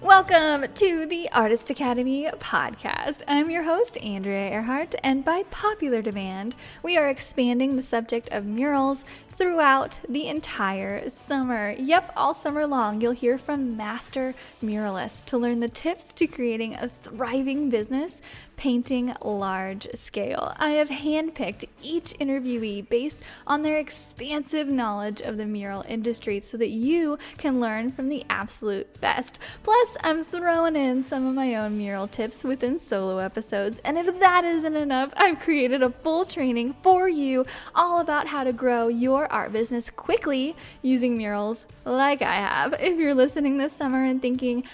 Welcome to the Artist Academy podcast. I'm your host, Andrea Earhart, and by popular demand, we are expanding the subject of murals throughout the entire summer. Yep, all summer long, you'll hear from master muralists to learn the tips to creating a thriving business painting large scale. I have handpicked each interviewee based on their expansive knowledge of the mural industry so that you can learn from the absolute best. Plus, I'm throwing in some of my own mural tips within solo episodes, and if that isn't enough, I've created a full training for you all about how to grow your art business quickly using murals like I have. If you're listening this summer and thinking,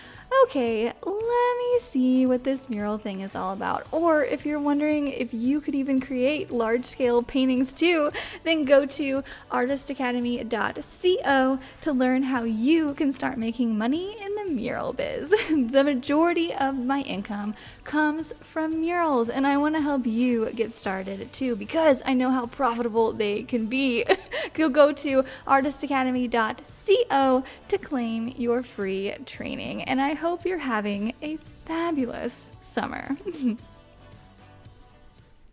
okay, let me see what this mural thing is all about. Or if you're wondering if you could even create large-scale paintings too, then go to artistacademy.co to learn how you can start making money in the mural biz. The majority of my income comes from murals, and I want to help you get started too because I know how profitable they can be. You'll go to artistacademy.co to claim your free training, and I hope you're having a fabulous summer.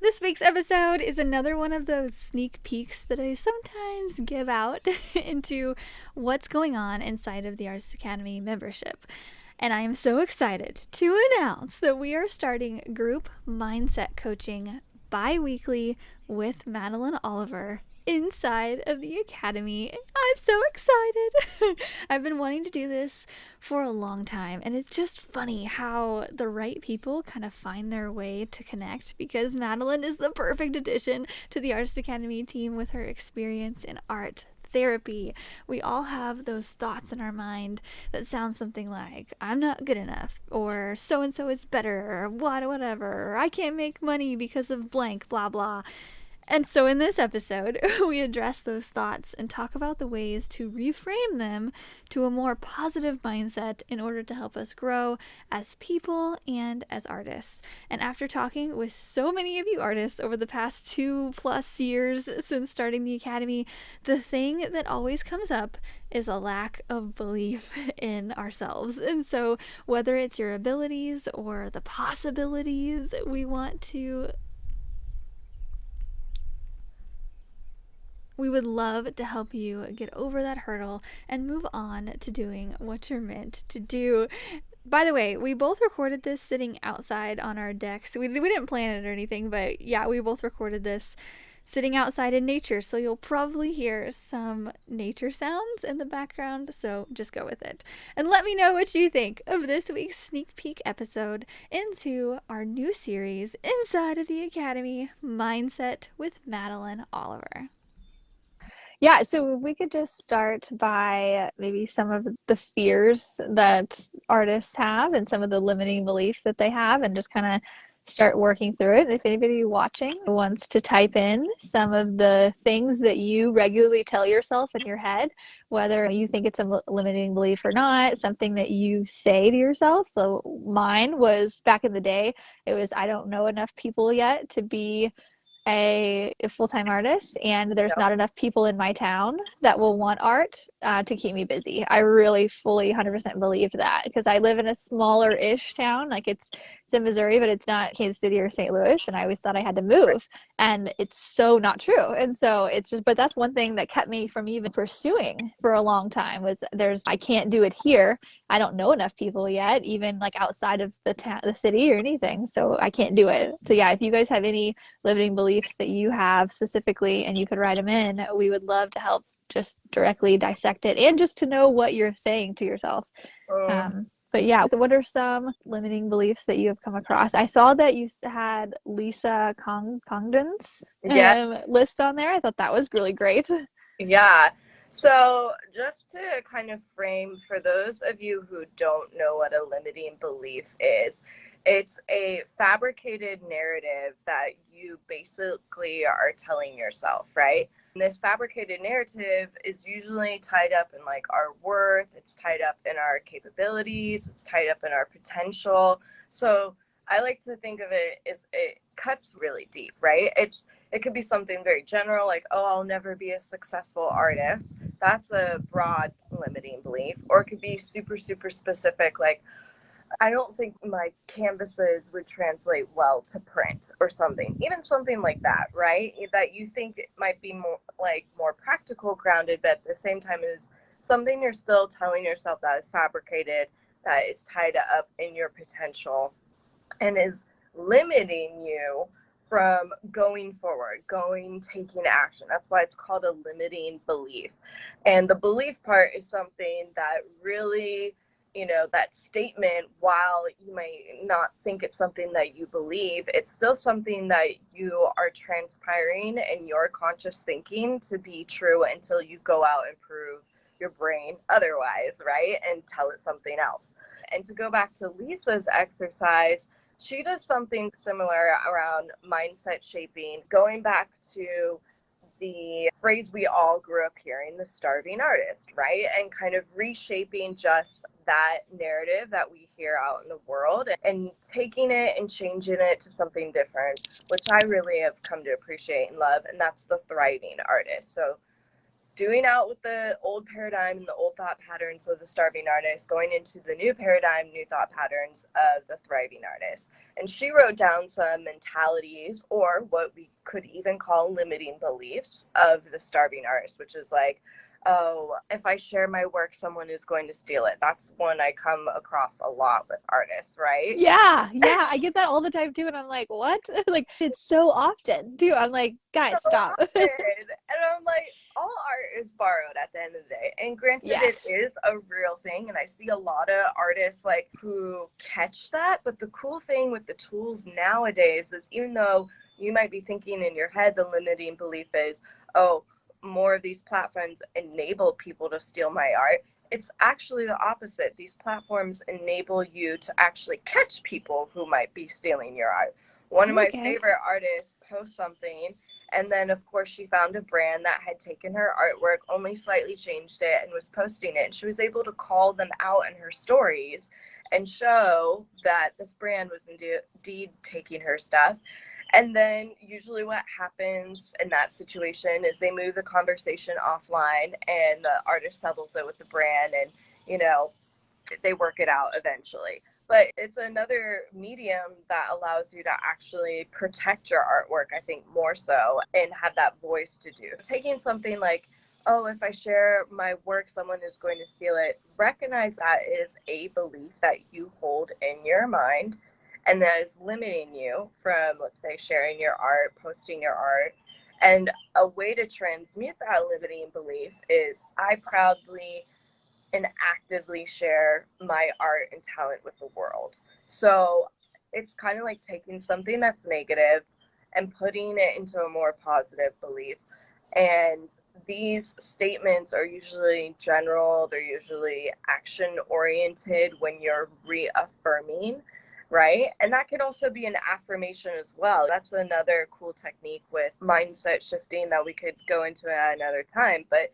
This week's episode is another one of those sneak peeks that I sometimes give out into what's going on inside of the Artist Academy membership. And I am so excited to announce that we are starting group mindset coaching bi-weekly with Madelyne Oliver inside of the Academy. I'm so excited. I've been wanting to do this for a long time, and it's just funny how the right people kind of find their way to connect, because Madelyne is the perfect addition to the Artist Academy team with her experience in art therapy. We all have those thoughts in our mind that sound something like, I'm not good enough, or so-and-so is better, or whatever, or I can't make money because of blank, blah, blah. And so in this episode, we address those thoughts and talk about the ways to reframe them to a more positive mindset in order to help us grow as people and as artists. And after talking with so many of you artists over the past 2+ years since starting the Academy, the thing that always comes up is a lack of belief in ourselves. And so whether it's your abilities or the possibilities, we would love to help you get over that hurdle and move on to doing what you're meant to do. By the way, we both recorded this sitting outside on our decks. We didn't plan it or anything, but yeah, we both recorded this sitting outside in nature, so you'll probably hear some nature sounds in the background, so just go with it. And let me know what you think of this week's sneak peek episode into our new series, Inside of the Academy, Mindset with Madelyne Oliver. Yeah, so we could just start by maybe some of the fears that artists have and some of the limiting beliefs that they have, and just kind of start working through it. If anybody watching wants to type in some of the things that you regularly tell yourself in your head, whether you think it's a limiting belief or not, something that you say to yourself. So mine was, back in the day, it was, I don't know enough people yet to be a full-time artist, and there's not enough people in my town that will want art to keep me busy. I really fully 100% believed that, because I live in a smaller-ish town. Like, it's in Missouri, but it's not Kansas City or St. Louis, and I always thought I had to move, and it's so not true. And so it's just, but that's one thing that kept me from even pursuing for a long time, was I can't do it here. I don't know enough people yet, even like outside of the city or anything, so I can't do it. So yeah, if you guys have any limiting beliefs that you have specifically and you could write them in, we would love to help just directly dissect it and just to know what you're saying to yourself. But yeah, what are some limiting beliefs that you have come across? I saw that you had Lisa Congdon's list on there. I thought that was really great. Yeah. So just to kind of frame for those of you who don't know what a limiting belief is, it's a fabricated narrative that you basically are telling yourself, right? And this fabricated narrative is usually tied up in like our worth, it's tied up in our capabilities, it's tied up in our potential. So I like to think of it as it cuts really deep, right? It could be something very general, like, oh, I'll never be a successful artist. That's a broad limiting belief. Or it could be super, super specific, like, I don't think my canvases would translate well to print or something. Even something like that, right? That you think it might be more practical grounded, but at the same time is something you're still telling yourself that is fabricated, that is tied up in your potential and is limiting you from going forward, taking action. That's why it's called a limiting belief. And the belief part is something that really, that statement, while you may not think it's something that you believe, it's still something that you are transpiring in your conscious thinking to be true until you go out and prove your brain otherwise, right? And tell it something else. And to go back to Lisa's exercise, she does something similar around mindset shaping, going back to the phrase we all grew up hearing, the starving artist, right? And kind of reshaping just that narrative that we hear out in the world and taking it and changing it to something different, which I really have come to appreciate and love. And that's the thriving artist. So doing out with the old paradigm and the old thought patterns of the starving artist, going into the new paradigm, new thought patterns of the thriving artist. And she wrote down some mentalities, or what we could even call limiting beliefs, of the starving artist, which is like, oh, if I share my work, someone is going to steal it. That's one I come across a lot with artists, right? Yeah, yeah, I get that all the time too, and I'm like, what? Like, it's so often too. I'm like, guys, So stop. often. And I'm like, all art is borrowed at the end of the day. And granted, it Yes. is a real thing. And I see a lot of artists like who catch that. But the cool thing with the tools nowadays is, even though you might be thinking in your head, the limiting belief is, oh, more of these platforms enable people to steal my art. It's actually the opposite. These platforms enable you to actually catch people who might be stealing your art. One of my Okay. favorite artists posts something, and then of course she found a brand that had taken her artwork, only slightly changed it, and was posting it. And she was able to call them out in her stories and show that this brand was indeed taking her stuff. And then usually what happens in that situation is they move the conversation offline, and the artist settles it with the brand, and you know they work it out eventually. But it's another medium that allows you to actually protect your artwork, I think, more so, and have that voice to do. Taking something like, oh, if I share my work, someone is going to steal it, recognize that is a belief that you hold in your mind and that is limiting you from, let's say, sharing your art, posting your art. And a way to transmute that limiting belief is, I proudly and actively share my art and talent with the world. So it's kind of like taking something that's negative and putting it into a more positive belief. And these statements are usually general, they're usually action oriented when you're reaffirming, right? And that could also be an affirmation as well. That's another cool technique with mindset shifting that we could go into at another time. But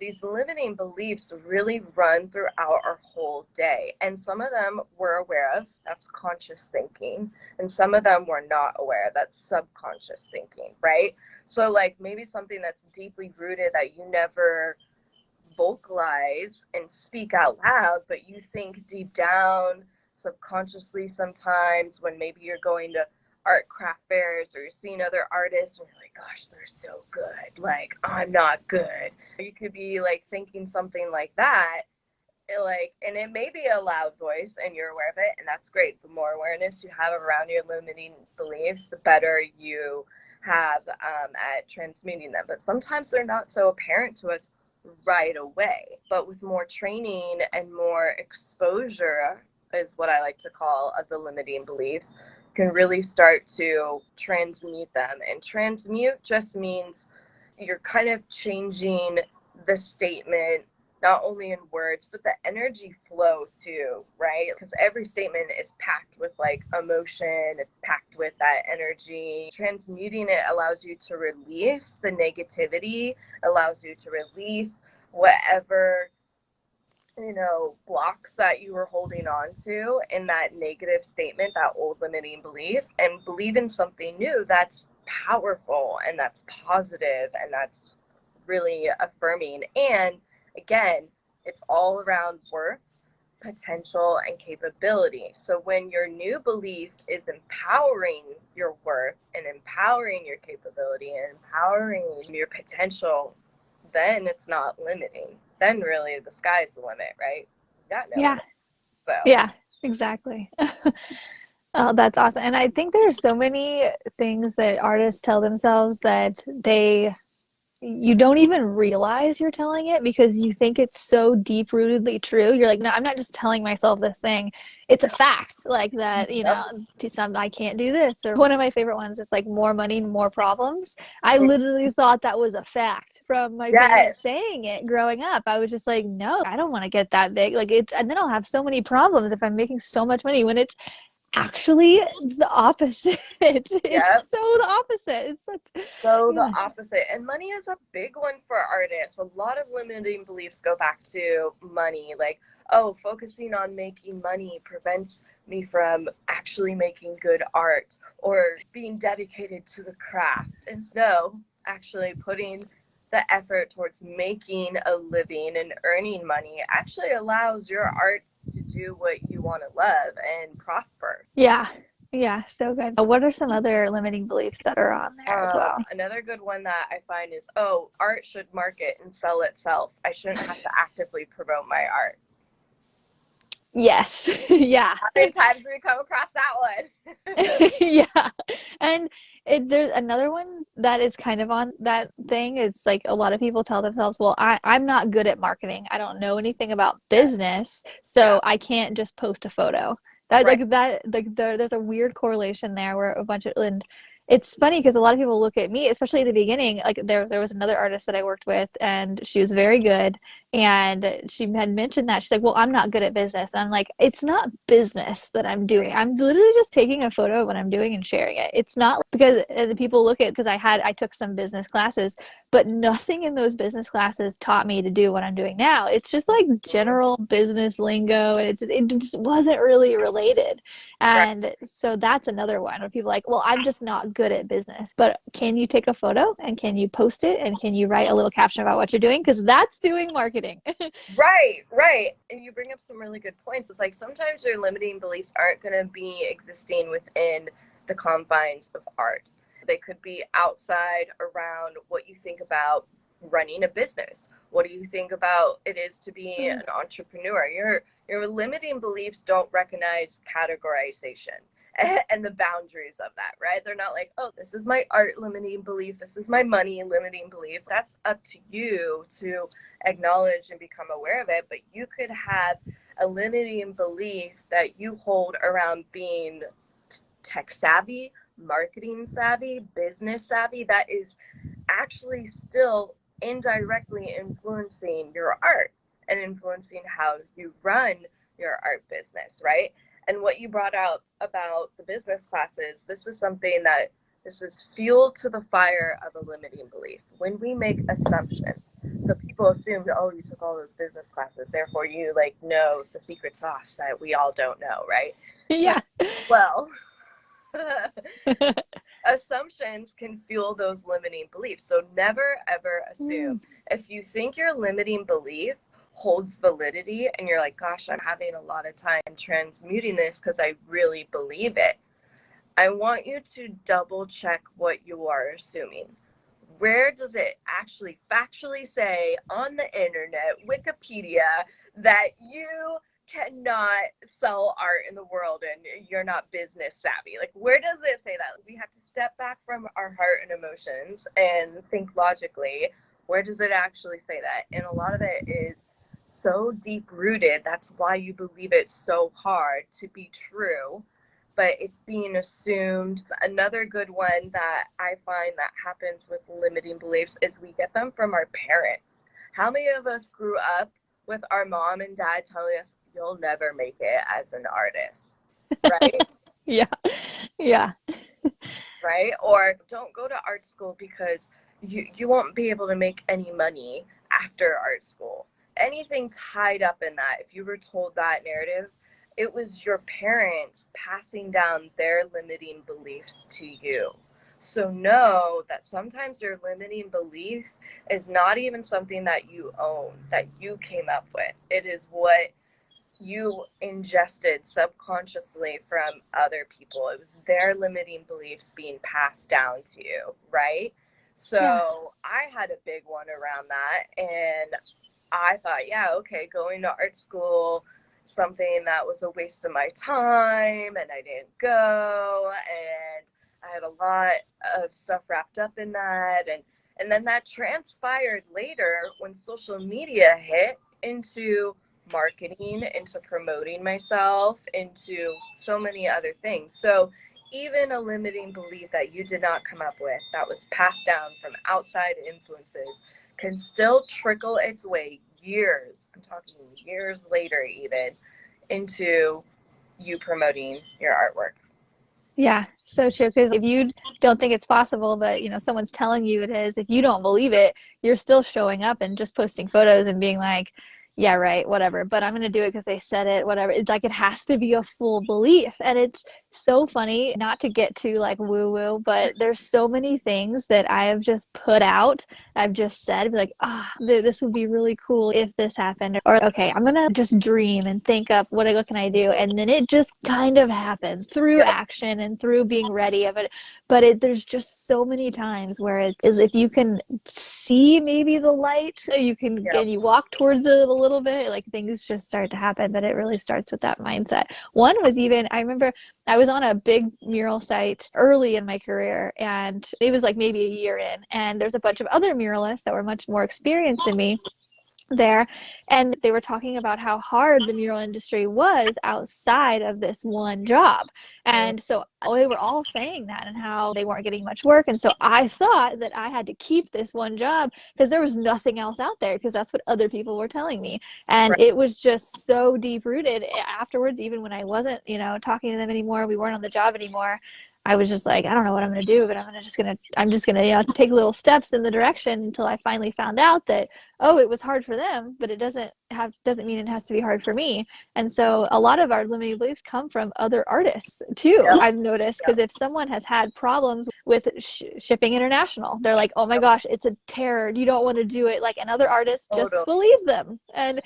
these limiting beliefs really run throughout our whole day. And some of them we're aware of, that's conscious thinking. And some of them we're not aware, that's subconscious thinking, right? So, like, maybe something that's deeply rooted that you never vocalize and speak out loud, but you think deep down, subconsciously sometimes, when maybe you're going to art craft fairs or you're seeing other artists and you're like, gosh, they're so good. Like, I'm not good. You could be like thinking something like that. And it may be a loud voice and you're aware of it, and that's great. The more awareness you have around your limiting beliefs, the better you have at transmuting them. But sometimes they're not so apparent to us right away. But with more training and more exposure, is what I like to call the limiting beliefs, can really start to transmute them. And transmute just means you're kind of changing the statement, not only in words, but the energy flow too, right? Because every statement is packed with like emotion, it's packed with that energy. Transmuting it allows you to release the negativity, allows you to release whatever blocks that you were holding on to in that negative statement, that old limiting belief, and believe in something new that's powerful and that's positive and that's really affirming. And again, it's all around worth, potential, and capability. So when your new belief is empowering your worth and empowering your capability and empowering your potential, then it's not limiting. Then really the sky's the limit, right? You got no Yeah. limit. So Yeah, exactly. Oh, that's awesome. And I think there's so many things that artists tell themselves that you don't even realize you're telling it because you think it's so deep-rootedly true. You're like, no, I'm not just telling myself this thing. It's a fact, like that, I can't do this. Or one of my favorite ones is like more money, more problems. I literally thought that was a fact from my parents yes, saying it growing up. I was just like, no, I don't want to get that big. Like it's, and then I'll have so many problems if I'm making so much money when it's actually the opposite. yep. It's so the opposite. It's like, So the yeah. opposite. And money is a big one for artists. A lot of limiting beliefs go back to money. Like, oh, focusing on making money prevents me from actually making good art or being dedicated to the craft. And no, actually putting the effort towards making a living and earning money actually allows your arts to do what you want to love and prosper. Yeah. Yeah, so good. What are some other limiting beliefs that are on there as well? Another good one that I find is, oh, art should market and sell itself. I shouldn't have to actively promote my art. Yes. Yeah. How many times do we come across that one? Yeah. And there's another one that is kind of on that thing. It's like a lot of people tell themselves, well, I'm not good at marketing. I don't know anything about Yes. business, Yeah. so I can't just post a photo. That Right. like that like there's a weird correlation there where a bunch of and it's funny because a lot of people look at me, especially at the beginning, like there was another artist that I worked with and she was very good and she had mentioned that she's like, well, I'm not good at business. And I'm like, it's not business that I'm doing. I'm literally just taking a photo of what I'm doing and sharing it. It's not because the people look at because I took some business classes, but nothing in those business classes taught me to do what I'm doing now. It's just like general business lingo, and it just wasn't really related. Right. And so that's another one where people are like, well, I'm just not good at business. But can you take a photo and can you post it and can you write a little caption about what you're doing? Because that's doing marketing. Right. Right. And you bring up some really good points. It's like sometimes your limiting beliefs aren't going to be existing within the confines of art. They could be outside around what you think about running a business. What do you think about it is to be an entrepreneur? Your limiting beliefs don't recognize categorization and the boundaries of that, right? They're not like, oh, this is my art limiting belief, this is my money limiting belief. That's up to you to acknowledge and become aware of it. But you could have a limiting belief that you hold around being tech savvy, marketing savvy, business savvy, that is actually still indirectly influencing your art and influencing how you run your art business, right? And what you brought out about the business classes, this is something that this is fuel to the fire of a limiting belief. When we make assumptions, so people assume, oh, you took all those business classes, therefore you like know the secret sauce that we all don't know, right? It's like, Yeah. well, assumptions can fuel those limiting beliefs. So never ever assume. Mm. If you think your limiting belief holds validity and you're like, gosh, I'm having a lot of time transmuting this because I really believe it, I want you to double check what you are assuming. Where does it actually factually say on the internet, Wikipedia, that you cannot sell art in the world and you're not business savvy? Like, where does it say that? We have to step back from our heart and emotions and think logically. Where does it actually say that? And a lot of it is so deep rooted. That's why you believe it so hard to be true, but it's being assumed. Another good one that I find that happens with limiting beliefs is we get them from our parents. How many of us grew up with our mom and dad telling us, you'll never make it as an artist, right? Yeah. Yeah. Right? Or don't go to art school because you won't be able to make any money after art school. Anything tied up in that, if you were told that narrative, it was your parents passing down their limiting beliefs to you. So know that sometimes your limiting belief is not even something that you own, that you came up with. It is what you ingested subconsciously from other people. It was their limiting beliefs being passed down to you, right? Yeah. So I had a big one around that. And I thought, yeah, okay, going to art school, something that was a waste of my time, and I didn't go. And I had a lot of stuff wrapped up in that. And then that transpired later when social media hit into marketing, into promoting myself, into so many other things. So even a limiting belief that you did not come up with, that was passed down from outside influences, can still trickle its way years, I'm talking years later even, into you promoting your artwork. Yeah, so true. Because if you don't think it's possible, but someone's telling you it is, if you don't believe it, you're still showing up and just posting photos and being like, yeah, right, whatever. But I'm gonna do it because they said it, whatever. It's like it has to be a full belief. And it's so funny, not to get too like woo-woo, but there's so many things that I have just put out. I've just said, be like, this would be really cool if this happened. Or okay, I'm gonna just dream and think up what can I do? And then it just kind of happens through Yep. action and through being ready of it. But there's just so many times where it is if you can see maybe the light, you can Yep. and you walk towards it a little bit, like things just start to happen. But it really starts with that mindset. One was even, I remember I was on a big mural site early in my career, and it was like maybe a year in, and there's a bunch of other muralists that were much more experienced than me there, and they were talking about how hard the mural industry was outside of this one job. And so they were all saying that and how they weren't getting much work. And so I thought that I had to keep this one job because there was nothing else out there, because that's what other people were telling me. And Right. it was just so deep rooted afterwards, even when I wasn't talking to them anymore, we weren't on the job anymore. I was just like, I don't know what I'm going to do, but I'm just going to take little steps in the direction until I finally found out that, oh, it was hard for them, but it doesn't mean it has to be hard for me. And so a lot of our limiting beliefs come from other artists too, Yep. I've noticed, because Yep. if someone has had problems with shipping international, they're like, oh my Yep. gosh, it's a terror, you don't want to do it. Like, another artist just Totally. believe them. And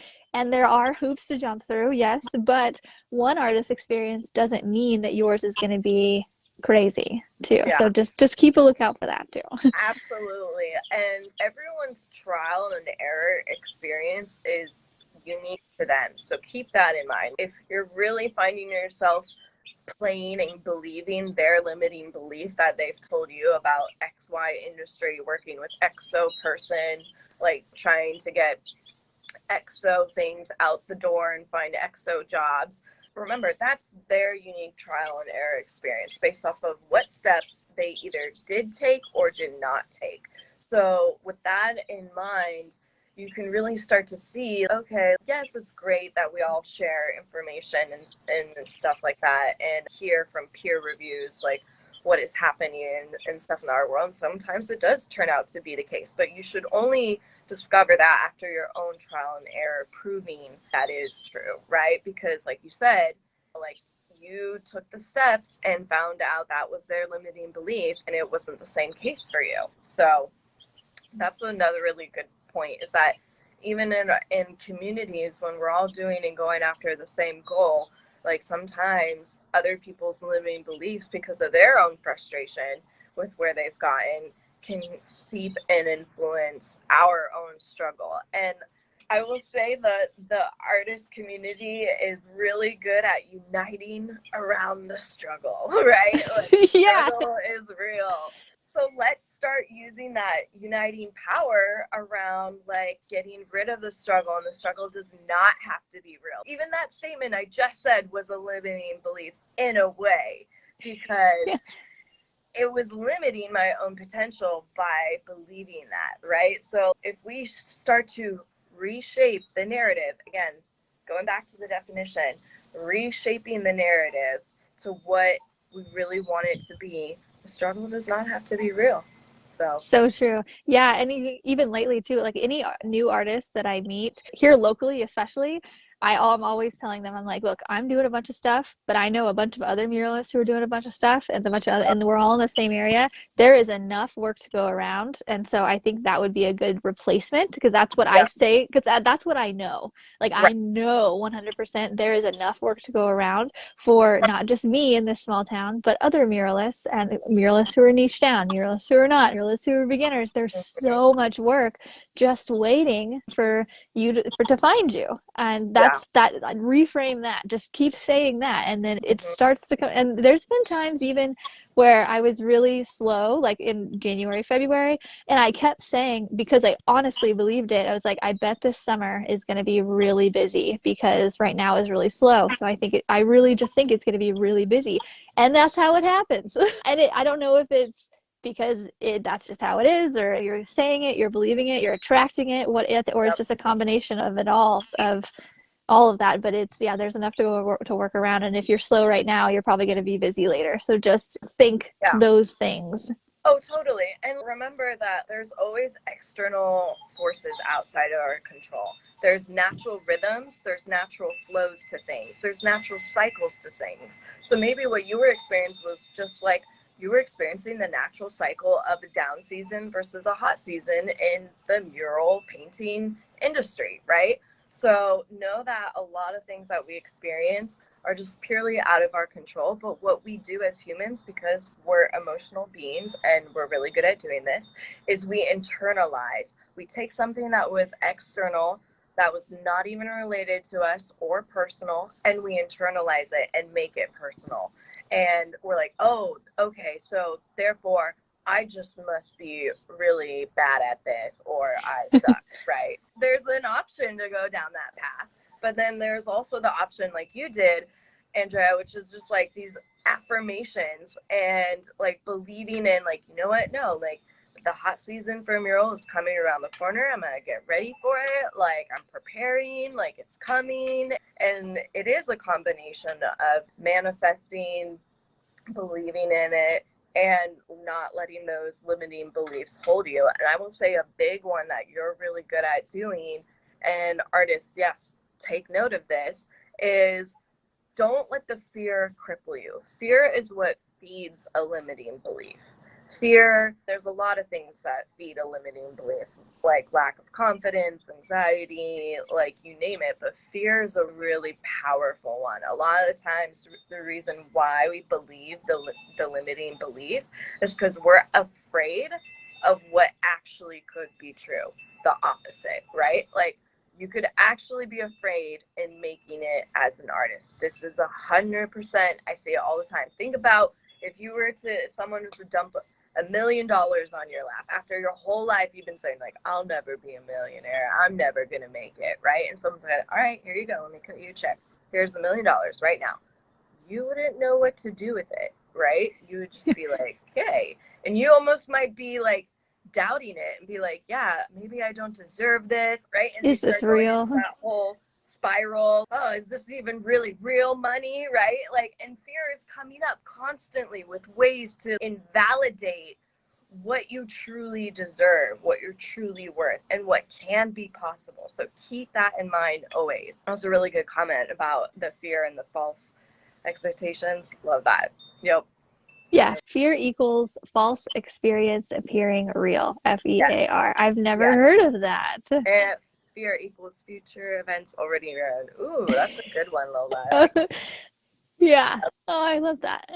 there are hoops to jump through, yes, but one artist's experience doesn't mean that yours is going to be crazy too. Yeah. So just keep a lookout for that too. Absolutely. And everyone's trial and error experience is unique to them. So keep that in mind. If you're really finding yourself playing and believing their limiting belief that they've told you about XY industry, working with XO person, like trying to get XO things out the door and find XO jobs. Remember, that's their unique trial and error experience based off of what steps they either did take or did not take. So, with that in mind, you can really start to see, okay, yes, it's great that we all share information and stuff like that and hear from peer reviews, like what is happening and stuff in our world. Sometimes it does turn out to be the case, but you should only discover that after your own trial and error proving that is true, right? Because like you said, like you took the steps and found out that was their limiting belief and it wasn't the same case for you. So that's another really good point, is that even in communities when we're all doing and going after the same goal, like sometimes other people's limiting beliefs, because of their own frustration with where they've gotten, can seep and influence our own struggle. And I will say that the artist community is really good at uniting around the struggle, right? Like the Yeah. struggle is real. So let's start using that uniting power around like getting rid of the struggle, and the struggle does not have to be real. Even that statement I just said was a limiting belief in a way, because it was limiting my own potential by believing that, right? So if we start to reshape the narrative, again, going back to the definition, reshaping the narrative to what we really want it to be, the struggle does not have to be real. So, So true. Yeah, and even lately too, like any new artist that I meet here locally, especially, I'm always telling them, I'm like, look, I'm doing a bunch of stuff, but I know a bunch of other muralists who are doing a bunch of stuff, and a bunch of other, and we're all in the same area. There is enough work to go around, and so I think that would be a good replacement, because that's what I Yeah. say, because that's what I know. Like, Right. I know 100% there is enough work to go around for not just me in this small town, but other muralists, and muralists who are niche down, muralists who are not, muralists who are beginners. There's so much work just waiting for you to find you. And Yeah. that's that. Reframe that, just keep saying that, and then it Mhm. starts to come. And there's been times even where I was really slow, like in January, February, and I kept saying, because I honestly believed it, I was like, I bet this summer is going to be really busy because right now is really slow. So I really just think it's going to be really busy, and that's how it happens. I don't know if it's because that's just how it is, or you're saying it, you're believing it, you're attracting it, or it's Yep. just a combination of it all of that. But it's, yeah, there's enough to work around, and if you're slow right now, you're probably going to be busy later, so just think Yeah. those things. Oh, totally. And remember that there's always external forces outside of our control. There's natural rhythms, there's natural flows to things, there's natural cycles to things. So maybe what you were experiencing was just like you were experiencing the natural cycle of a down season versus a hot season in the mural painting industry, right? So know that a lot of things that we experience are just purely out of our control. But what we do as humans, because we're emotional beings and we're really good at doing this, is we internalize. We take something that was external, that was not even related to us or personal, and we internalize it and make it personal. And we're like, oh, okay, so therefore I just must be really bad at this, or I suck, right? There's an option to go down that path. But then there's also the option, like you did, Andrea, which is just like these affirmations and like believing in, like, you know what? No, like the hot season for a mural is coming around the corner. I'm going to get ready for it. Like, I'm preparing, like it's coming. And it is a combination of manifesting, believing in it, and not letting those limiting beliefs hold you. And I will say a big one that you're really good at doing, and artists, yes, take note of this, is don't let the fear cripple you. Fear is what feeds a limiting belief. Fear, there's a lot of things that feed a limiting belief, like lack of confidence, anxiety, like you name it. But fear is a really powerful one. A lot of the times, the reason why we believe the limiting belief is because we're afraid of what actually could be true, the opposite, right? Like, you could actually be afraid in making it as an artist. This is 100%. I say it all the time. Think about if you were to, someone were to dump $1 million on your lap after your whole life you've been saying, like, I'll never be a millionaire, I'm never gonna make it, right? And someone's like, all right, here you go, let me cut you a check, here's $1 million right now. You wouldn't know what to do with it, right? You would just be like, okay. And you almost might be like doubting it and be like, yeah, maybe I don't deserve this, right? And you Is this start going into real? that whole spiral. Oh, is this even really real money, right? Like, and fear is coming up constantly with ways to invalidate what you truly deserve, what you're truly worth, and what can be possible. So keep that in mind always. That was a really good comment about the fear and the false expectations. Love that. Yep. Yeah, fear equals false experience appearing real. Yes. FEAR. I've never Yes. heard of that. And fear equals future events already run. Ooh, that's a good one, Lola. I like Yeah. that. Oh, I love that.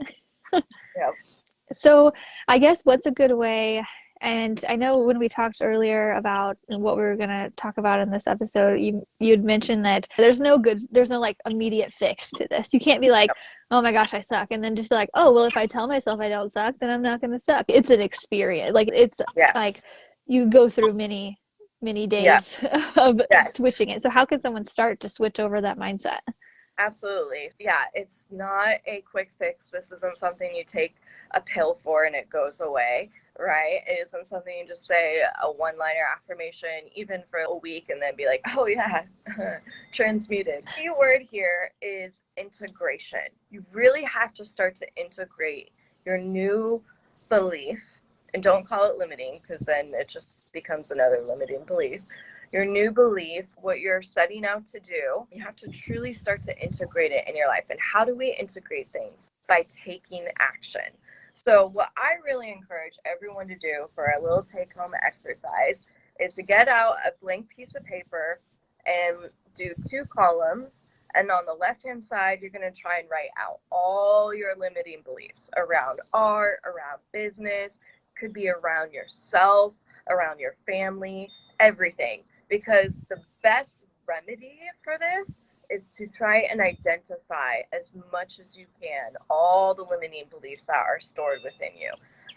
Yep. So, I guess what's a good way, and I know when we talked earlier about what we were going to talk about in this episode, you'd mentioned that there's no like immediate fix to this. You can't be like, Yep. oh my gosh, I suck, and then just be like, oh, well, if I tell myself I don't suck, then I'm not going to suck. It's an experience. Like, it's like Yes. you go through many Yeah. days of Yes. switching it. So how can someone start to switch over that mindset? Absolutely. Yeah, it's not a quick fix. This isn't something you take a pill for and it goes away, right? It isn't something you just say a one-liner affirmation even for a week and then be like, oh yeah, transmuted. Key word here is integration. You really have to start to integrate your new belief, and don't call it limiting because then it just becomes another limiting belief. Your new belief, what you're setting out to do, you have to truly start to integrate it in your life. And how do we integrate things? By taking action. So what I really encourage everyone to do for a little take-home exercise is to get out a blank piece of paper and do 2 columns. And on the left-hand side, you're going to try and write out all your limiting beliefs around art, around business, could be around yourself, around your family, everything. Because the best remedy for this is to try and identify as much as you can all the limiting beliefs that are stored within you.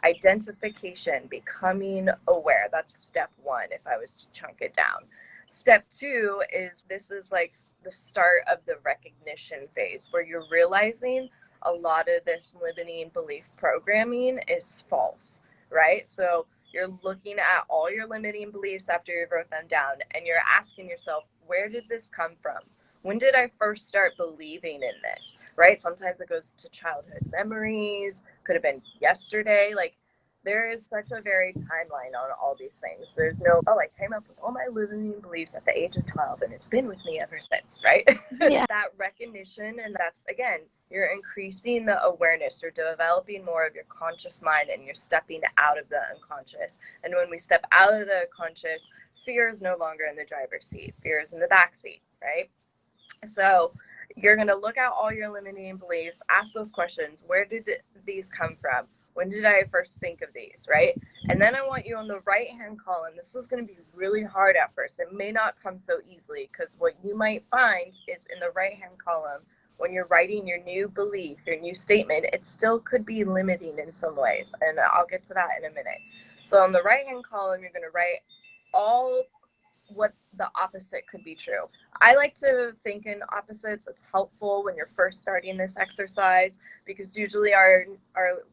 Identification, becoming aware. That's step 1 if I was to chunk it down. Step 2 is this is like the start of the recognition phase where you're realizing a lot of this limiting belief programming is false, right? So you're looking at all your limiting beliefs after you wrote them down and you're asking yourself, where did this come from? When did I first start believing in this, right? Sometimes it goes to childhood memories, could have been yesterday. Like there is such a varied timeline on all these things. There's no, oh, I came up with all my limiting beliefs at the age of 12 and it's been with me ever since, right? Yeah. That recognition, and that's, again, you're increasing the awareness. You're developing more of your conscious mind and you're stepping out of the unconscious. And when we step out of the conscious, fear is no longer in the driver's seat. Fear is in the back seat, right? So you're going to look at all your limiting beliefs, ask those questions. Where did these come from? When did I first think of these, right? And then I want you on the right-hand column. This is going to be really hard at first. It may not come so easily because what you might find is in the right-hand column, when you're writing your new belief, your new statement, it still could be limiting in some ways. And I'll get to that in a minute. So on the right-hand column, you're going to write all what the opposite could be true. I like to think in opposites. It's helpful when you're first starting this exercise because usually our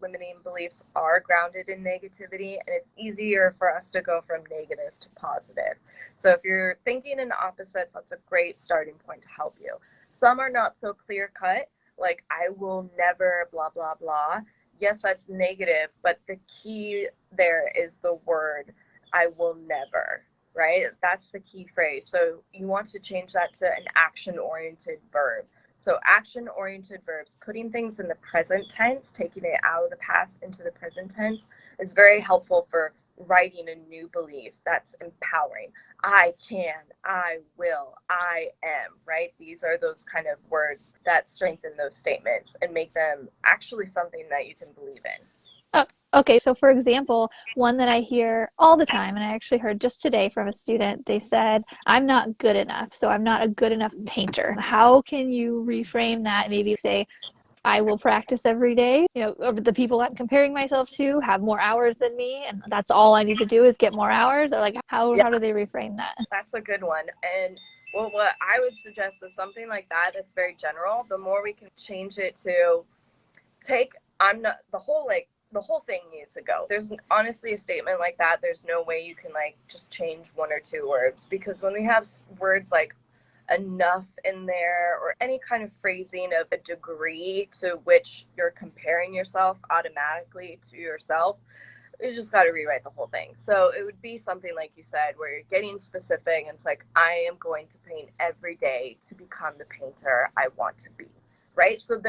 limiting beliefs are grounded in negativity and it's easier for us to go from negative to positive. So if you're thinking in opposites, that's a great starting point to help you. Some are not so clear cut, like I will never blah, blah, blah. Yes, that's negative, but the key there is the word I will never. Right? That's the key phrase. So you want to change that to an action-oriented verb. So action-oriented verbs, putting things in the present tense, taking it out of the past into the present tense, is very helpful for writing a new belief that's empowering. I can, I will, I am, right? These are those kind of words that strengthen those statements and make them actually something that you can believe in. Oh, okay, so for example, one that I hear all the time, and I actually heard just today from a student, they said, I'm not good enough, so I'm not a good enough painter. How can you reframe that? Maybe say, I will practice every day. The people I'm comparing myself to have more hours than me, and that's all I need to do is get more hours. Or like, how do they reframe that? That's a good one. And well, what I would suggest is something like that that's very general. The more we can change it to I'm not the whole thing needs to go. There's honestly a statement like that. There's no way you can like just change 1 or 2 words because when we have words like enough in there or any kind of phrasing of a degree to which you're comparing yourself automatically to yourself, you just got to rewrite the whole thing. So it would be something like you said where you're getting specific and it's like, I am going to paint every day to become the painter I want to be, right? So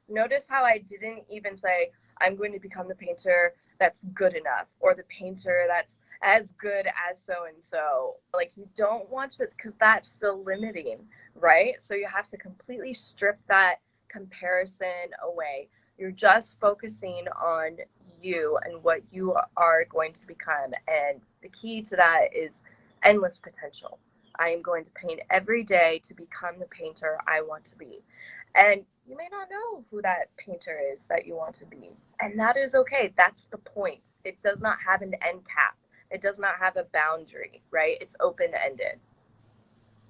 notice how I didn't even say I'm going to become the painter that's good enough or the painter that's as good as so and so. Like you don't want to, because that's still limiting, right? So you have to completely strip that comparison away. You're just focusing on you and what you are going to become. And the key to that is endless potential. I am going to paint every day to become the painter I want to be. And you may not know who that painter is that you want to be. And that is okay. That's the point. It does not have an end cap. It does not have a boundary, right? It's open-ended.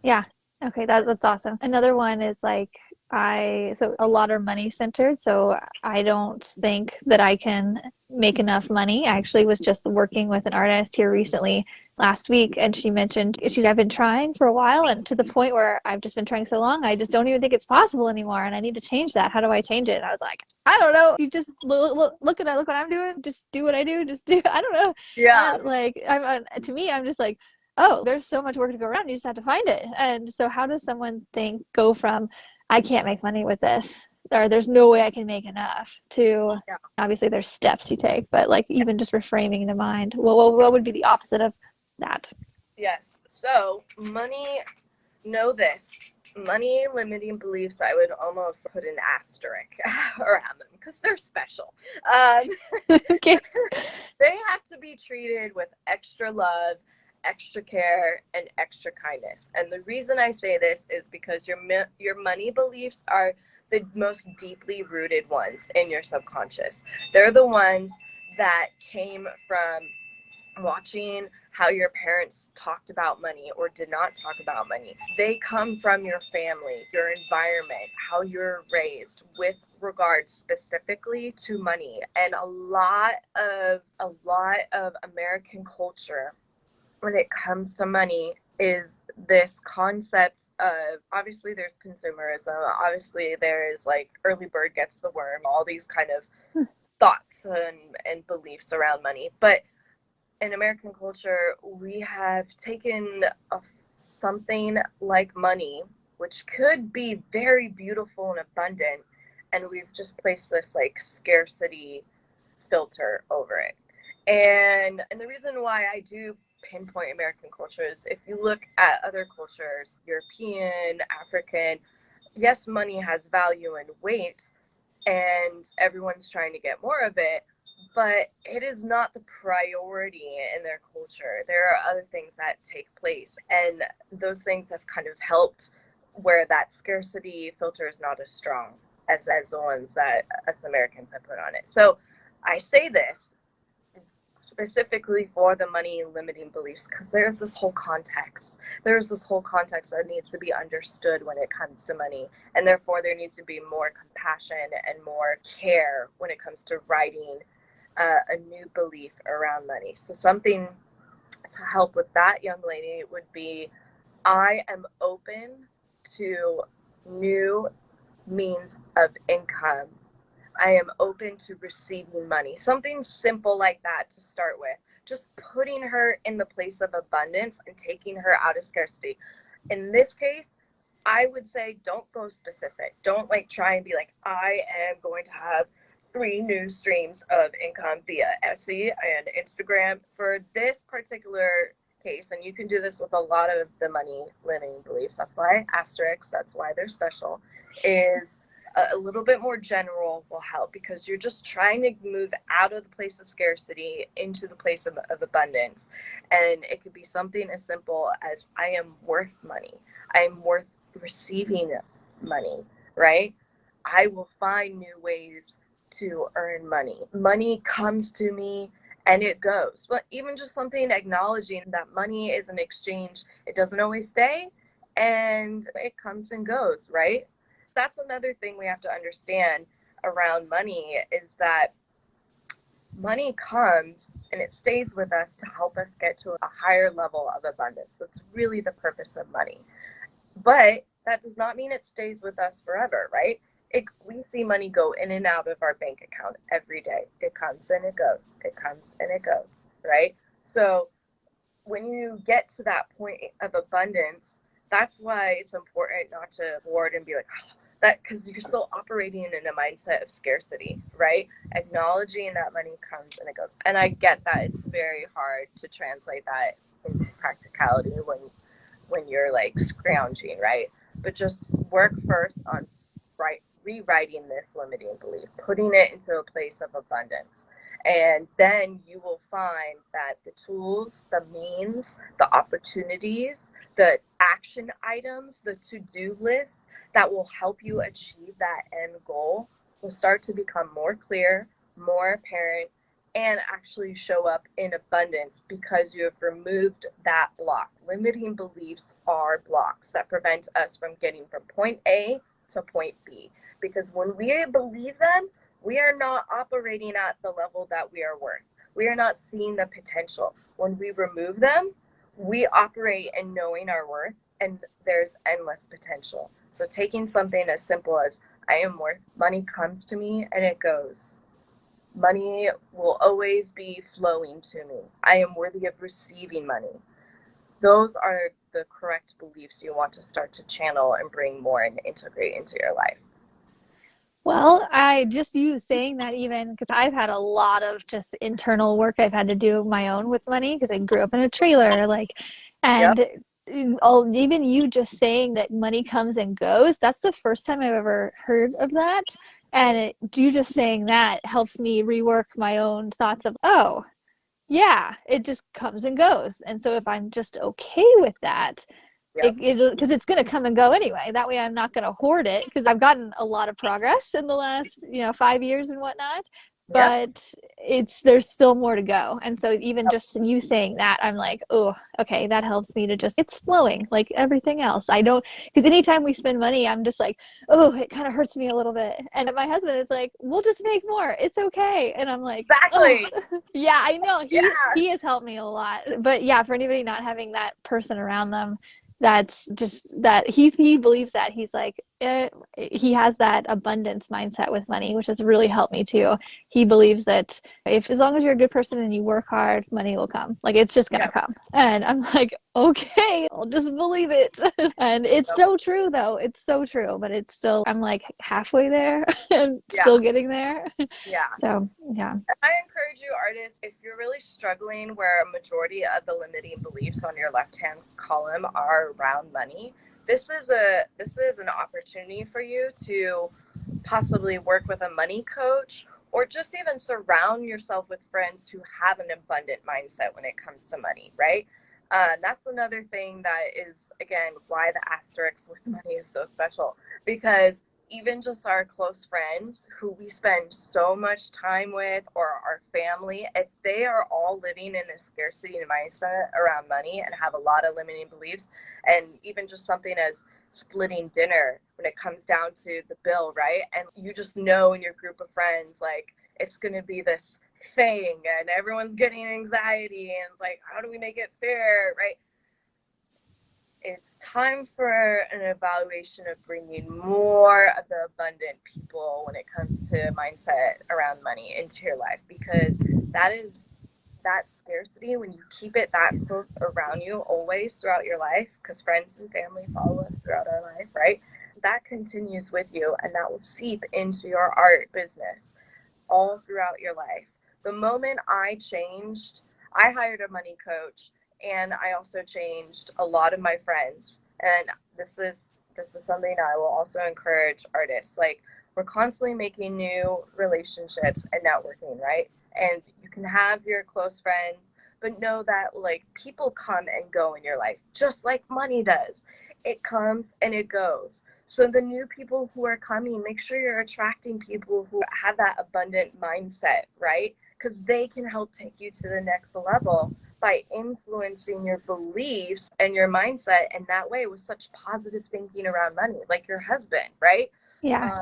Yeah. Okay, that's awesome. Another one is like so a lot are money centered, so I don't think that I can make enough money. I actually was just working with an artist here recently last week, and she mentioned I've been trying for a while, and to the point where I've just been trying so long, I just don't even think it's possible anymore, and I need to change that. How do I change it? And I was like, I don't know. You just look what I'm doing. Just do what I do. Just do. I don't know. Yeah. Like to me, I'm just like, oh, there's so much work to go around. You just have to find it. And so, how does someone go from, I can't make money with this, or there's no way I can make enough, to Yeah. obviously there's steps you take, but like even just reframing the mind, what would be the opposite of that? Yes. So money, know this. Money limiting beliefs, I would almost put an asterisk around them because they're special. Um, Okay. they have to be treated with extra love, extra care, and extra kindness. And the reason I say this is because your money beliefs are the most deeply rooted ones in your subconscious. They're the ones that came from watching how your parents talked about money or did not talk about money. They come from your family, your environment, how you're raised with regards specifically to money. And a lot of American culture when it comes to money is this concept of, obviously there's consumerism, obviously there's like early bird gets the worm, all these kind of thoughts and beliefs around money. But in American culture, we have taken something like money, which could be very beautiful and abundant, and we've just placed this like scarcity filter over it. And the reason why I do pinpoint American culture is if you look at other cultures, European, African, yes, money has value and weight, and everyone's trying to get more of it, but it is not the priority in their culture. There are other things that take place, and those things have kind of helped where that scarcity filter is not as strong as the ones that us Americans have put on it. So I say this specifically for the money limiting beliefs because there's this whole context. There's this whole context that needs to be understood when it comes to money, and therefore there needs to be more compassion and more care when it comes to writing a new belief around money. So something to help with that, young lady, would be, I am open to new means of income. I am open to receiving money. Something simple like that to start with. Just putting her in the place of abundance and taking her out of scarcity. In this case, I would say don't go specific. Don't like try and be like, I am going to have 3 new streams of income via Etsy and Instagram. For this particular case, and you can do this with a lot of the money limiting beliefs, that's why asterisks, that's why they're special, is a little bit more general will help because you're just trying to move out of the place of scarcity into the place of abundance. And it could be something as simple as, I am worth money. I am worth receiving money, right? I will find new ways to earn money. Money comes to me and it goes. But even just something acknowledging that money is an exchange, it doesn't always stay and it comes and goes, right? That's another thing we have to understand around money is that money comes and it stays with us to help us get to a higher level of abundance. That's really the purpose of money. But that does not mean it stays with us forever, right? We see money go in and out of our bank account every day. It comes and it goes. It comes and it goes, right? So when you get to that point of abundance, that's why it's important not to hoard and be like, oh, that, because you're still operating in a mindset of scarcity, right? Acknowledging that money comes and it goes. And I get that it's very hard to translate that into practicality when you're like scrounging, right? But just work first on rewriting this limiting belief, putting it into a place of abundance. And then you will find that the tools, the means, the opportunities, the action items, the to-do lists that will help you achieve that end goal will start to become more clear, more apparent, and actually show up in abundance because you have removed that block. Limiting beliefs are blocks that prevent us from getting from point A to point B. Because when we believe them, we are not operating at the level that we are worth. We are not seeing the potential. When we remove them, we operate in knowing our worth, and there's endless potential. So taking something as simple as, I am worth, money comes to me and it goes. Money will always be flowing to me. I am worthy of receiving money. those are the correct beliefs you want to start to channel and bring more and integrate into your life. Well, I just you saying that even because I've had a lot of just internal work I've had to do of my own with money because I grew up in a trailer, like, Yep. and even you just saying that money comes and goes, that's the first time I've ever heard of that. And you just saying that helps me rework my own thoughts of, oh, yeah, it just comes and goes. And so if I'm just okay with that, Yep. because it's going to come and go anyway. That way I'm not going to hoard it because I've gotten a lot of progress in the last 5 years and whatnot, Yep. but there's still more to go. And so even just you saying that, I'm like, oh, okay, that helps me to just, it's flowing like everything else. I don't, because anytime we spend money, I'm just like, oh, it kind of hurts me a little bit. And my husband is like, we'll just make more, it's okay. And I'm like, oh, Exactly. yeah, I know Yeah. he has helped me a lot. But yeah, for anybody not having that person around them, that's just that he believes that he's like he has that abundance mindset with money, which has really helped me too. He believes that if as long as you're a good person and you work hard, money will come, like it's just gonna Yep. come. And I'm like, okay, I'll just believe it. And it's Yep. so true though, it's so true, but it's still, I'm like halfway there and Yeah. still getting there. Yeah. So yeah. I encourage you, artists, if you're really struggling where a majority of the limiting beliefs on your left-hand column are around money, this is an opportunity for you to possibly work with a money coach or just even surround yourself with friends who have an abundant mindset when it comes to money, right? That's another thing that is, again, why the asterisk with money is so special, because even just our close friends who we spend so much time with or our family, if they are all living in a scarcity mindset around money and have a lot of limiting beliefs, and even just something as splitting dinner when it comes down to the bill, right? And you just know in your group of friends, like, it's going to be this thing and everyone's getting anxiety and it's like, how do we make it fair, right? It's time for an evaluation of bringing more of the abundant people when it comes to mindset around money into your life, because that is that scarcity, when you keep it that close around you always throughout your life, because friends and family follow us throughout our life, right? That continues with you and that will seep into your art business all throughout your life. The moment I changed, I hired a money coach and I also changed a lot of my friends. And this is something I will also encourage artists. Like, we're constantly making new relationships and networking, right? And you can have your close friends, but know that like people come and go in your life just like money does. It comes and it goes. So the new people who are coming, make sure you're attracting people who have that abundant mindset, right? Because they can help take you to the next level by influencing your beliefs and your mindset in that way with such positive thinking around money, like your husband, right? Yeah. Um,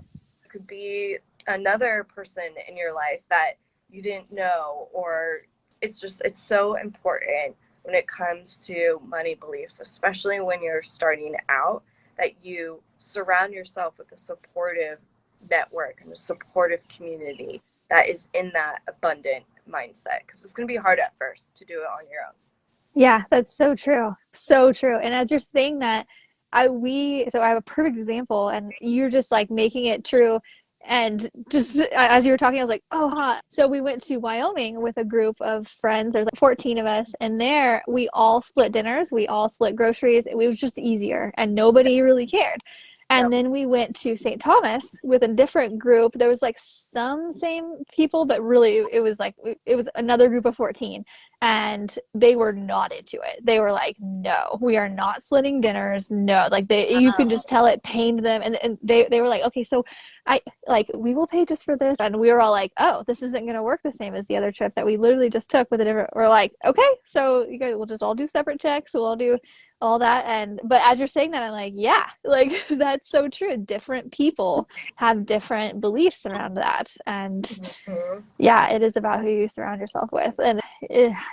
could be another person in your life that you didn't know, or it's so important when it comes to money beliefs, especially when you're starting out, that you surround yourself with a supportive network and a supportive community that is in that abundant mindset, because it's going to be hard at first to do it on your own. Yeah, that's so true. So true. And as you're saying that, so I have a perfect example and you're just like making it true. And just as you were talking, I was like, oh, huh. So we went to Wyoming with a group of friends. There's like 14 of us. And there we all split dinners. We all split groceries. It was just easier and nobody really cared. And Yep. then we went to St. Thomas with a different group. There was like some same people, but really it was another group of 14 and they were not into it. They were like, "No, we are not splitting dinners. No." Like you can just tell it pained them and they were like, "Okay, so I like we will pay just for this." And we were all like, "Oh, this isn't going to work the same as the other trip that we literally just took with a different." We're like, "Okay, so you guys will just all do separate checks. We'll all do all that." And but as you're saying that, I'm like, "Yeah, like that's so true. Different people have different beliefs around that." And Mm-hmm. yeah, it is about who you surround yourself with. And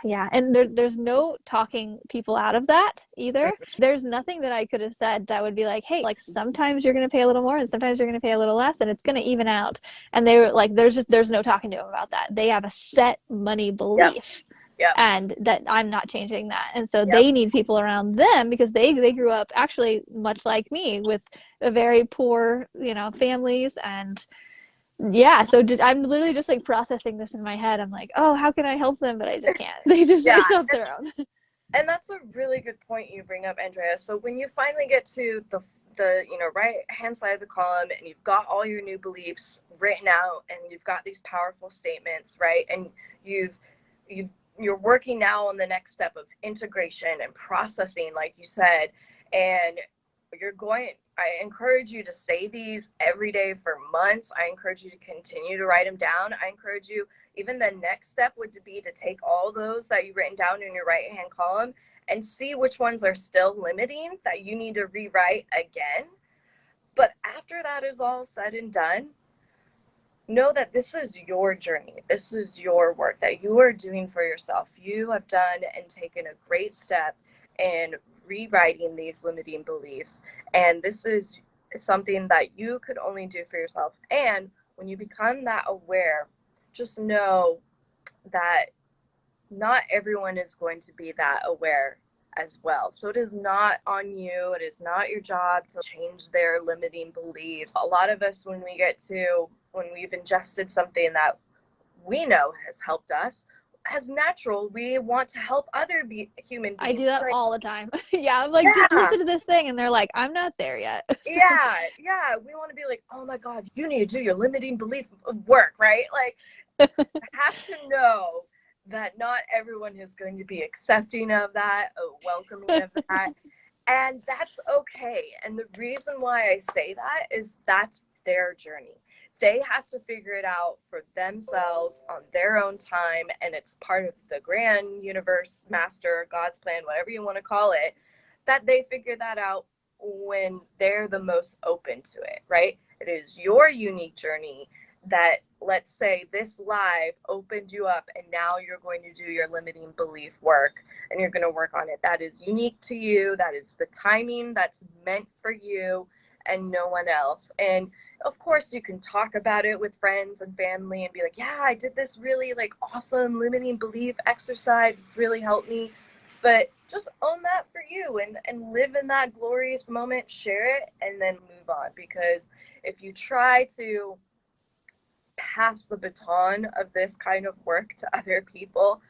yeah, and there's no talking people out of that either. There's nothing that I could have said that would be like, hey, like sometimes you're going to pay a little more and sometimes you're going to pay a little less and it's going to even out. And they were like, there's no talking to them about that. They have a set money Yep. belief. Yep. and that I'm not changing that. And so Yep. they need people around them because they grew up actually much like me with a very poor, families. And yeah, so I'm literally just like processing this in my head. I'm like, oh, how can I help them? But I just can't. Yeah. It's up their own. And that's a really good point you bring up, Andrea. So when you finally get to the right hand side of the column and you've got all your new beliefs written out and you've got these powerful statements, right? And you've you've you're working now on the next step of integration and processing, like you said, and I encourage you to say these every day for months. I encourage you to continue to write them down. I encourage you, even the next step would be to take all those that you've written down in your right hand column and see which ones are still limiting that you need to rewrite again. But after that is all said and done, know that this is your journey. This is your work that you are doing for yourself. You have done and taken a great step in rewriting these limiting beliefs. And this is something that you could only do for yourself. And when you become that aware, just know that not everyone is going to be that aware as well. So it is not on you. It is not your job to change their limiting beliefs. A lot of us, when we've ingested something that we know has helped us, as natural, we want to help other human I beings. do that Like, all the time. Yeah, I'm like, just yeah, listen to this thing. And they're like, I'm not there yet. So, yeah. We want to be like, oh my God, you need to do your limiting belief work, right? Like, have to know that not everyone is going to be accepting of that, welcoming of that, and that's okay. And the reason why I say that is that's their journey. They have to figure it out for themselves on their own time, and it's part of the grand universe, master, God's plan, whatever you want to call it, that they figure that out when they're the most open to it, right? It is your unique journey that, let's say, this live opened you up and now you're going to do your limiting belief work and you're going to work on it. That is unique to you. That is the timing that's meant for you and no one else. And of course you can talk about it with friends and family and be like, yeah, I did this really like awesome limiting belief exercise. It's really helped me. But just own that for you and live in that glorious moment, share it, and then move on. Because if you try to pass the baton of this kind of work to other people,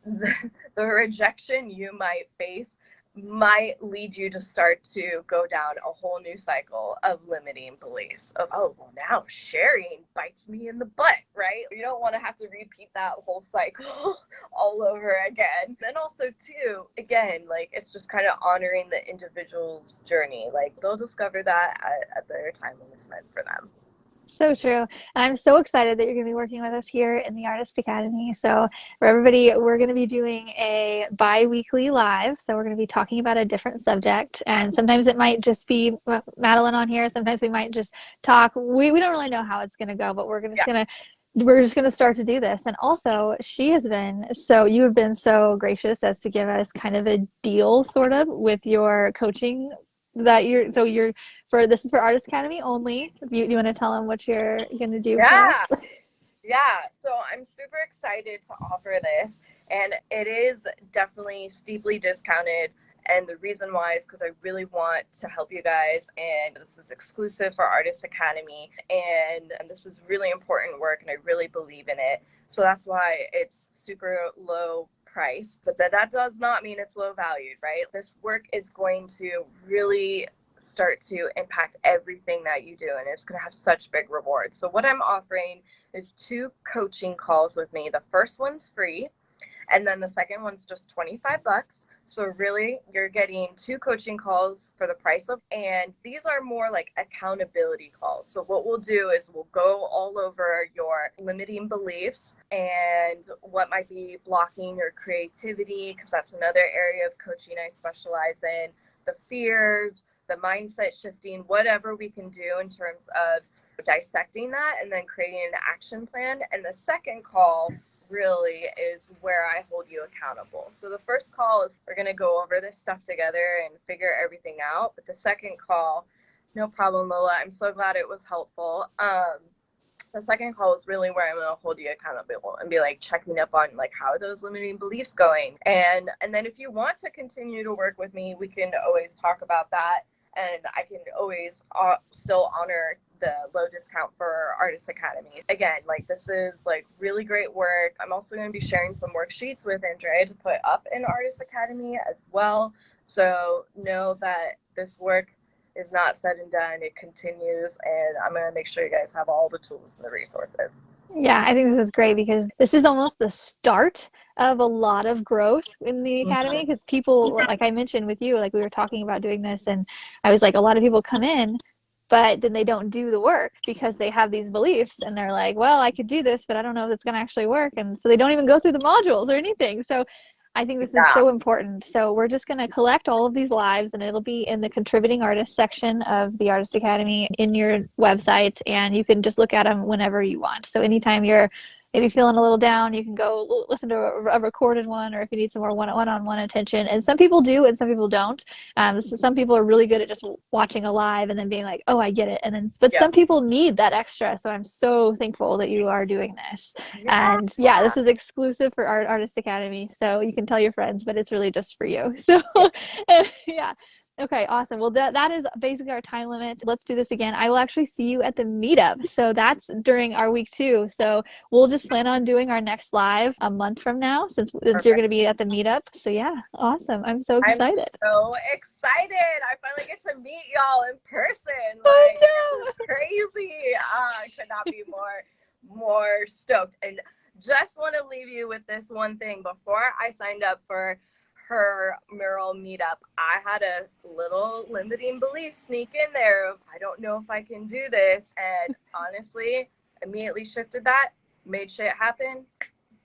the rejection you might face might lead you to start to go down a whole new cycle of limiting beliefs of, oh, well, now sharing bites me in the butt, right? You don't want to have to repeat that whole cycle all over again. And also too, again, like, it's just kind of honoring the individual's journey. Like, they'll discover that at their time when it's meant for them. so true. And I'm so excited that you're going to be working with us here in the Artist Academy. So, for everybody, we're going to be doing a bi-weekly live. So, we're going to be talking about a different subject. And sometimes it might just be Madelyne on here. Sometimes we might just talk. We don't really know how it's going to go, but Yeah. we're just going to start to do this. And also, you have been so gracious as to give us kind of a deal sort of with your coaching that you're for this is for Artist Academy only. You want to tell them what you're going to do for us? Yeah. Yeah, so I'm super excited to offer this, and it is definitely steeply discounted. And the reason why is because I really want to help you guys, and this is exclusive for Artist Academy, and this is really important work, and I really believe in it. So that's why it's super low price, but that does not mean it's low valued, right? This work is going to really start to impact everything that you do, and it's going to have such big rewards. So what I'm offering is 2 coaching calls with me. The first one's free, and then the second one's just 25 bucks. So really, you're getting 2 coaching calls for the price of, and these are more like accountability calls. So what we'll do is we'll go all over your limiting beliefs and what might be blocking your creativity, because that's another area of coaching I specialize in, the fears, the mindset shifting, whatever we can do in terms of dissecting that and then creating an action plan. And the second call really is where I hold you accountable. So the first call is we're going to go over this stuff together and figure everything out. But the second call, no problem, Lola. I'm so glad it was helpful. The second call is really where I'm going to hold you accountable and be like checking up on like how are those limiting beliefs going. And then if you want to continue to work with me, we can always talk about that. And I can always still honor the low discount for Artist Academy. Again, like this is like really great work. I'm also going to be sharing some worksheets with Andrea to put up in Artist Academy as well. So know that this work is not said and done. It continues, and I'm going to make sure you guys have all the tools and the resources. Yeah, I think this is great because this is almost the start of a lot of growth in the academy, because people, like I mentioned with you, like we were talking about doing this, and I was like, a lot of people come in, but then they don't do the work because they have these beliefs and they're like, well, I could do this, but I don't know if it's going to actually work. And so they don't even go through the modules or anything. So I think this is so important. So we're just going to collect all of these lives, and it'll be in the contributing artist section of the Artist Academy in your website, and you can just look at them whenever you want. So anytime you're maybe feeling a little down, you can go listen to a recorded one, or if you need some more one-on-one attention. And some people do and some people don't. So some people are really good at just watching a live and then being like, oh, I get it. And then, but some people need that extra. So I'm so thankful that you are doing this. And this is exclusive for our Artist Academy. So you can tell your friends, but it's really just for you. So yeah. Okay, awesome. Well, that is basically our time limit. Let's do this again. I will actually see you at the meetup. So that's during our week 2. So we'll just plan on doing our next live a month from now, since you're going to be at the meetup. So yeah, awesome. I'm so excited. I'm so excited. I finally get to meet y'all in person. Like, this is crazy. I could not be more stoked. And just want to leave you with this one thing. Before I signed up for her mural meetup, I had a little limiting belief sneak in there of, I don't know if I can do this. And honestly, immediately shifted that, made shit happen.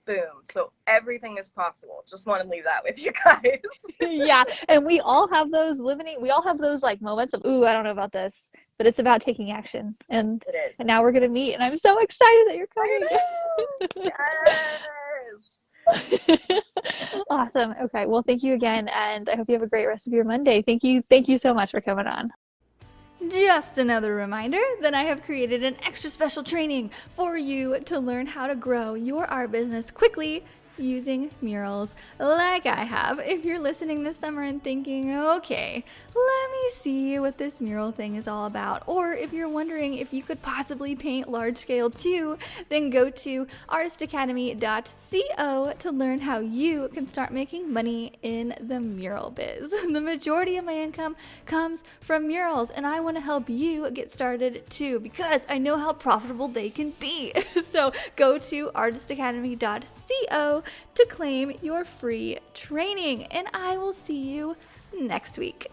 Boom. So everything is possible. Just want to leave that with you guys. Yeah. And we all have those like moments of, ooh, I don't know about this, but it's about taking action. And now we're going to meet, and I'm so excited that you're coming. Yes. Awesome. Okay. Well, thank you again. And I hope you have a great rest of your Monday. Thank you. Thank you so much for coming on. Just another reminder that I have created an extra special training for you to learn how to grow your art business quickly using murals like I have. If you're listening this summer and thinking, okay, let me see what this mural thing is all about, or if you're wondering if you could possibly paint large scale too, then go to artistacademy.co to learn how you can start making money in the mural biz. The majority of my income comes from murals, and I want to help you get started too, because I know how profitable they can be. So go to artistacademy.co to claim your free training, and I will see you next week.